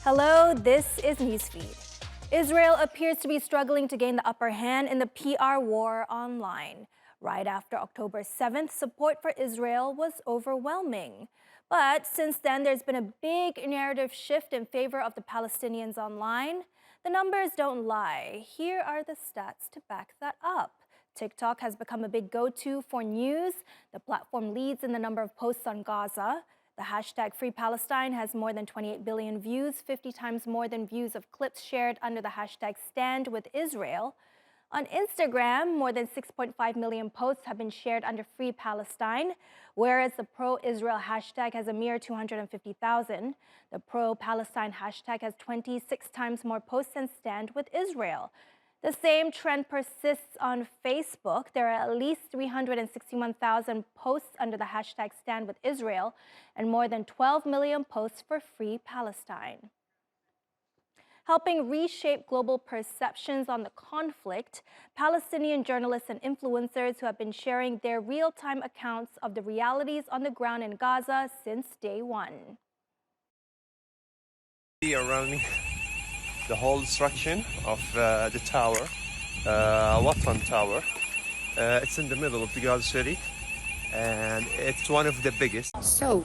Hello, this is Newsfeed. Israel appears to be struggling to gain the upper hand in the PR war online. Right after October 7th, support for Israel was overwhelming. But since then, there's been a big narrative shift in favor of the Palestinians online. The numbers don't lie. Here are the stats to back that up. TikTok has become a big go-to for news. The platform leads in the number of posts on Gaza. The hashtag Free Palestine has more than 28 billion views, 50 times more than views of clips shared under the hashtag Stand with Israel. On Instagram, more than 6.5 million posts have been shared under Free Palestine, whereas the pro-Israel hashtag has a mere 250,000. The pro-Palestine hashtag has 26 times more posts than Stand with Israel. The same trend persists on Facebook. There are at least 361,000 posts under the hashtag Stand with Israel and more than 12 million posts for Free Palestine. Helping reshape global perceptions on the conflict, Palestinian journalists and influencers who have been sharing their real-time accounts of the realities on the ground in Gaza since day one. Around me, the whole destruction of the tower, Watan Tower. It's in the middle of the Gaza city, and it's one of the biggest. So,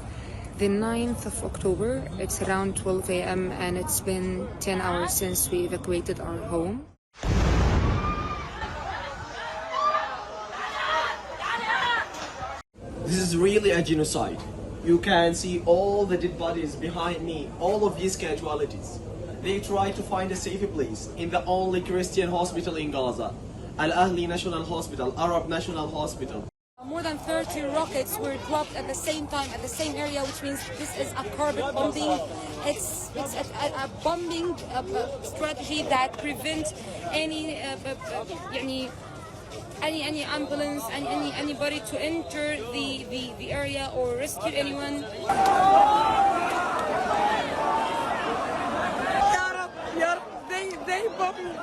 the 9th of October, it's around 12 a.m. and it's been 10 hours since we evacuated our home. This is really a genocide. You can see all the dead bodies behind me, all of these casualties. They try to find a safe place in the only Christian hospital in Gaza, Al-Ahli National Hospital, Arab National Hospital. More than 30 rockets were dropped at the same time, at the same area, which means this is a carpet bombing. It's a bombing strategy that prevents any ambulance and anybody to enter the area or rescue anyone. They bombed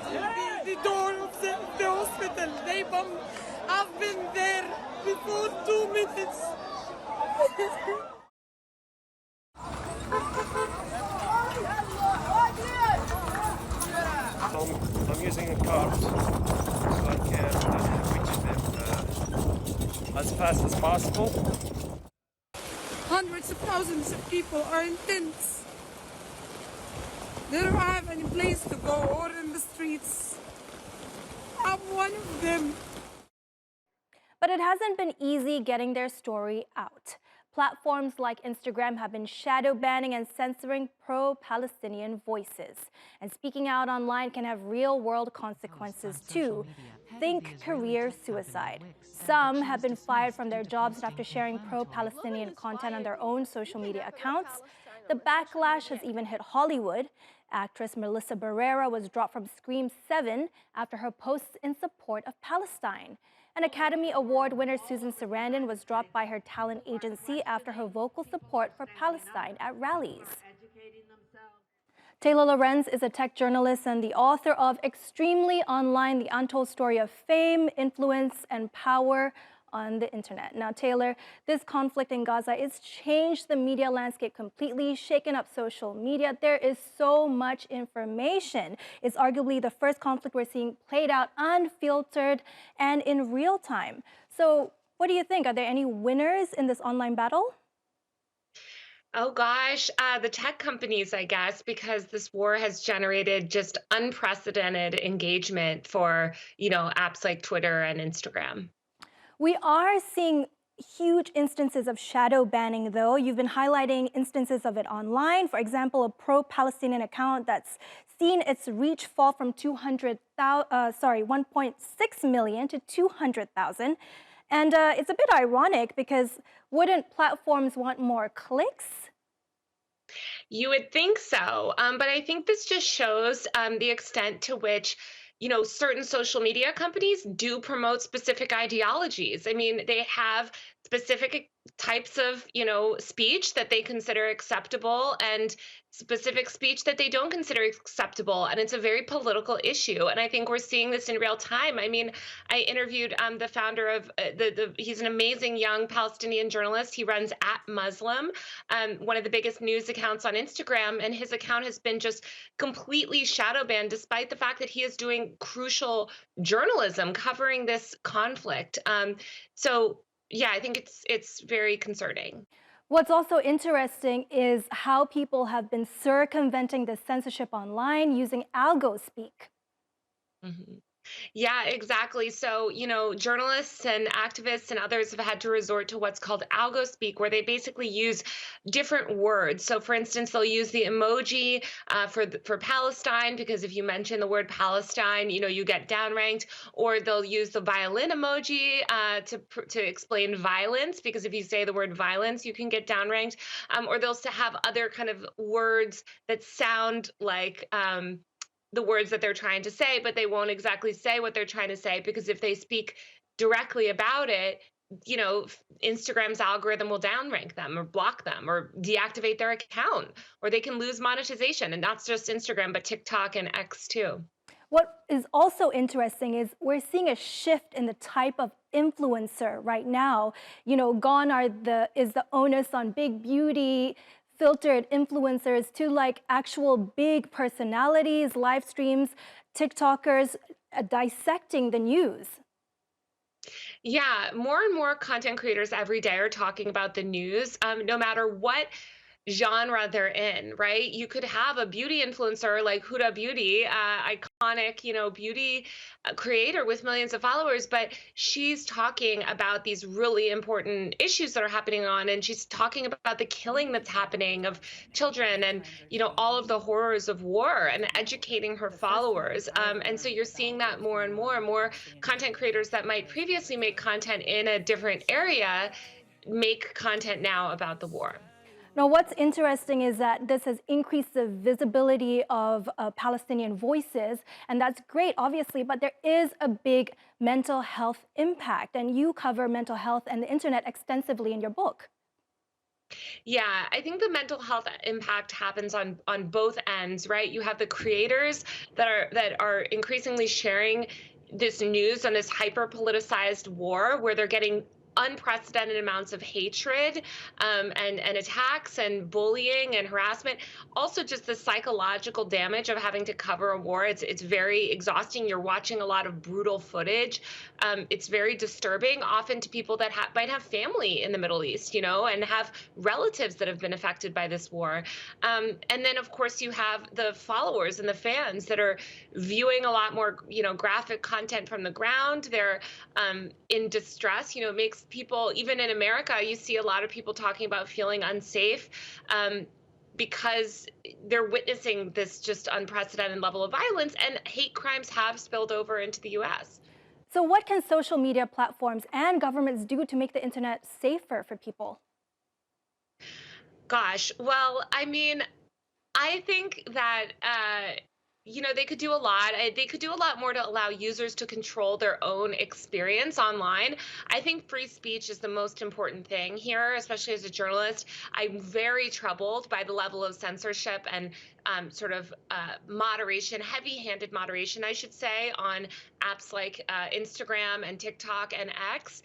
the door of the hospital. They bombed. I've been there before 2 minutes. I'm using a cart so I can reach them as fast as possible. Hundreds of thousands of people are in tents. They don't have any place to go or in the streets. I'm one of them. But it hasn't been easy getting their story out. Platforms like Instagram have been shadow banning and censoring pro-Palestinian voices. And speaking out online can have real-world consequences too. Think career suicide. Some have been fired from their jobs after sharing pro-Palestinian content on their own social media accounts. The backlash has even hit Hollywood. Actress Melissa Barrera was dropped from Scream 7 after her posts in support of Palestine. An Academy Award winner Susan Sarandon was dropped by her talent agency after her vocal support for Palestine at rallies. Taylor Lorenz is a tech journalist and the author of Extremely Online, The Untold Story of Fame, Influence, and Power on the Internet. Now, Taylor, this conflict in Gaza has changed the media landscape completely, shaken up social media. There is so much information. It's arguably the first conflict we're seeing played out unfiltered and in real time. So what do you think? Are there any winners in this online battle? Oh gosh, the tech companies, I guess, because this war has generated just unprecedented engagement for, apps like Twitter and Instagram. We are seeing huge instances of shadow banning, though. You've been highlighting instances of it online. For example, a pro-Palestinian account that's seen its reach fall from 1.6 million to 200,000. And it's a bit ironic because wouldn't platforms want more clicks? You would think so, but I think this just shows the extent to which certain social media companies do promote specific ideologies. I mean, they have specific types of, speech that they consider acceptable and specific speech that they don't consider acceptable. And it's a very political issue. And I think we're seeing this in real time. I mean, I interviewed the founder of he's an amazing young Palestinian journalist. He runs at Muslim, one of the biggest news accounts on Instagram. And his account has been just completely shadow banned, despite the fact that he is doing crucial journalism covering this conflict. So yeah, I think it's very concerning. What's also interesting is how people have been circumventing the censorship online using algo speak. Mhm. Yeah, exactly. So, journalists and activists and others have had to resort to what's called algo speak, where they basically use different words. So, for instance, they'll use the emoji for Palestine, because if you mention the word Palestine, you get downranked. Or they'll use the violin emoji to explain violence, because if you say the word violence, you can get downranked. Or they'll have other kind of words that sound like the words that they're trying to say, but they won't exactly say what they're trying to say, because if they speak directly about it, Instagram's algorithm will downrank them or block them or deactivate their account, or they can lose monetization. And that's just Instagram, but TikTok and X too. What is also interesting is we're seeing a shift in the type of influencer right now. Gone is the onus on big beauty, filtered influencers to like actual big personalities, live streams, TikTokers dissecting the news. Yeah, more and more content creators every day are talking about the news, no matter what genre they're in, right? You could have a beauty influencer like Huda Beauty, iconic, beauty creator with millions of followers, but she's talking about these really important issues that are happening and she's talking about the killing that's happening of children and, all of the horrors of war, and educating her followers. And so you're seeing that more and more content creators that might previously make content in a different area make content now about the war. Now, what's interesting is that this has increased the visibility of Palestinian voices, and that's great, obviously, but there is a big mental health impact, and you cover mental health and the internet extensively in your book. Yeah, I think the mental health impact happens on both ends, right? You have the creators that are increasingly sharing this news on this hyper politicized war, where they're getting unprecedented amounts of hatred and attacks and bullying and harassment. Also, just the psychological damage of having to cover a war. It's very exhausting. You're watching a lot of brutal footage. It's very disturbing, often to people that might have family in the Middle East, and have relatives that have been affected by this war. And then, of course, you have the followers and the fans that are viewing a lot more, graphic content from the ground. They're in distress. It makes people, even in America, you see a lot of people talking about feeling unsafe because they're witnessing this just unprecedented level of violence, and hate crimes have spilled over into the US. So what can social media platforms and governments do to make the internet safer for people? Gosh, well, I mean, I think that they could do a lot. They could do a lot more to allow users to control their own experience online. I think free speech is the most important thing here, especially as a journalist. I'm very troubled by the level of censorship and sort of moderation, heavy-handed moderation, I should say, on apps like Instagram and TikTok and X.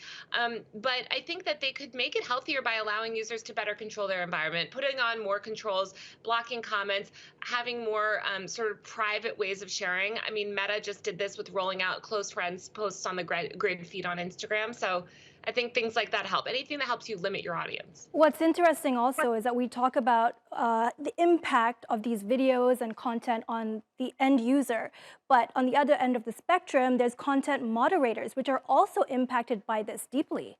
But I think that they could make it healthier by allowing users to better control their environment, putting on more controls, blocking comments, having more sort of private ways of sharing. I mean, Meta just did this with rolling out close friends posts on the grid feed on Instagram. So I think things like that help. Anything that helps you limit your audience. What's interesting also is that we talk about the impact of these videos and content on the end user. But on the other end of the spectrum, there's content moderators, which are also impacted by this deeply.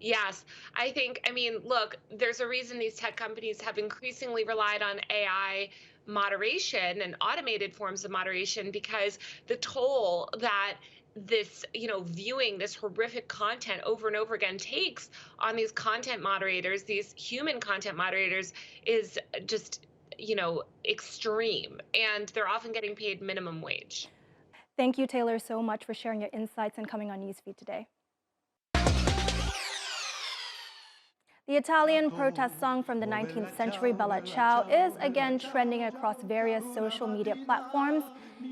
Yes, I mean, look, there's a reason these tech companies have increasingly relied on AI moderation and automated forms of moderation, because the toll that this, viewing this horrific content over and over again takes on these content moderators, these human content moderators, is just, extreme. And they're often getting paid minimum wage. Thank you, Taylor, so much for sharing your insights and coming on Newsfeed today. The Italian protest song from the 19th century, Bella Ciao, is again trending across various social media platforms,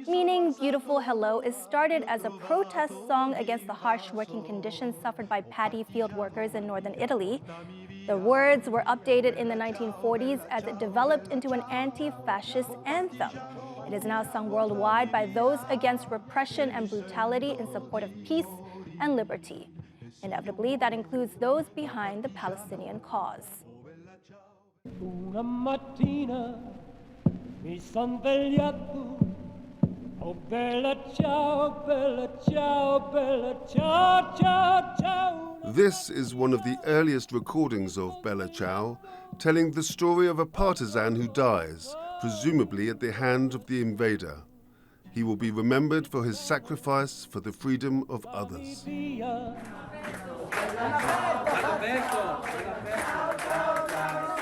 meaning Beautiful Hello is started as a protest song against the harsh working conditions suffered by paddy field workers in northern Italy. The words were updated in the 1940s as it developed into an anti-fascist anthem. It is now sung worldwide by those against repression and brutality in support of peace and liberty. Inevitably, that includes those behind the Palestinian cause. Una mattina mi son svegliato, oh bella ciao, bella ciao, bella ciao, ciao, ciao. This is one of the earliest recordings of Bella Ciao, telling the story of a partisan who dies, presumably at the hand of the invader. He will be remembered for his sacrifice for the freedom of others.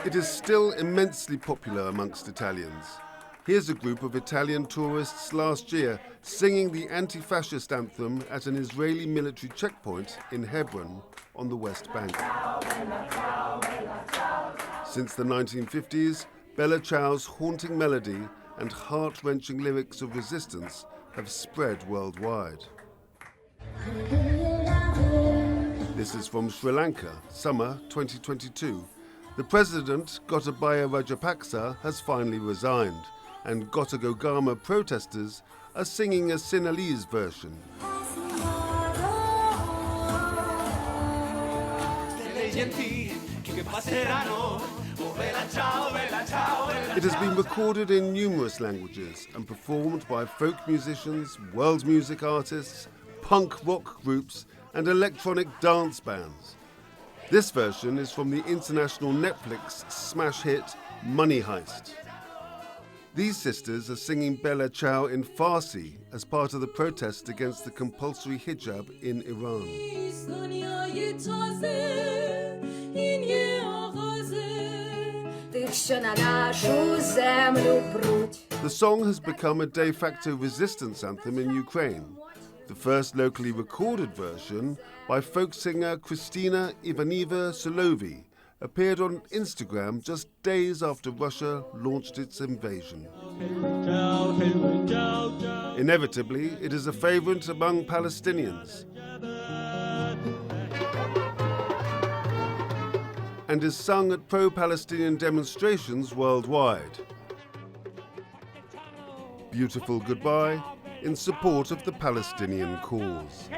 It is still immensely popular amongst Italians. Here's a group of Italian tourists last year singing the anti-fascist anthem at an Israeli military checkpoint in Hebron on the West Bank. Since the 1950s, Bella Ciao's haunting melody and heart-wrenching lyrics of resistance have spread worldwide. This is from Sri Lanka, summer 2022. The president, Gotabaya Rajapaksa, has finally resigned, and Gotagogama protesters are singing a Sinhalese version. It has been recorded in numerous languages and performed by folk musicians, world music artists, punk rock groups, and electronic dance bands. This version is from the international Netflix smash hit Money Heist. These sisters are singing Bella Ciao in Farsi as part of the protest against the compulsory hijab in Iran. The song has become a de facto resistance anthem in Ukraine. The first locally recorded version, by folk singer Kristina Ivaniva Solovi, appeared on Instagram just days after Russia launched its invasion. Inevitably, it is a favorite among Palestinians and is sung at pro-Palestinian demonstrations worldwide. Beautiful Goodbye in support of the Palestinian cause.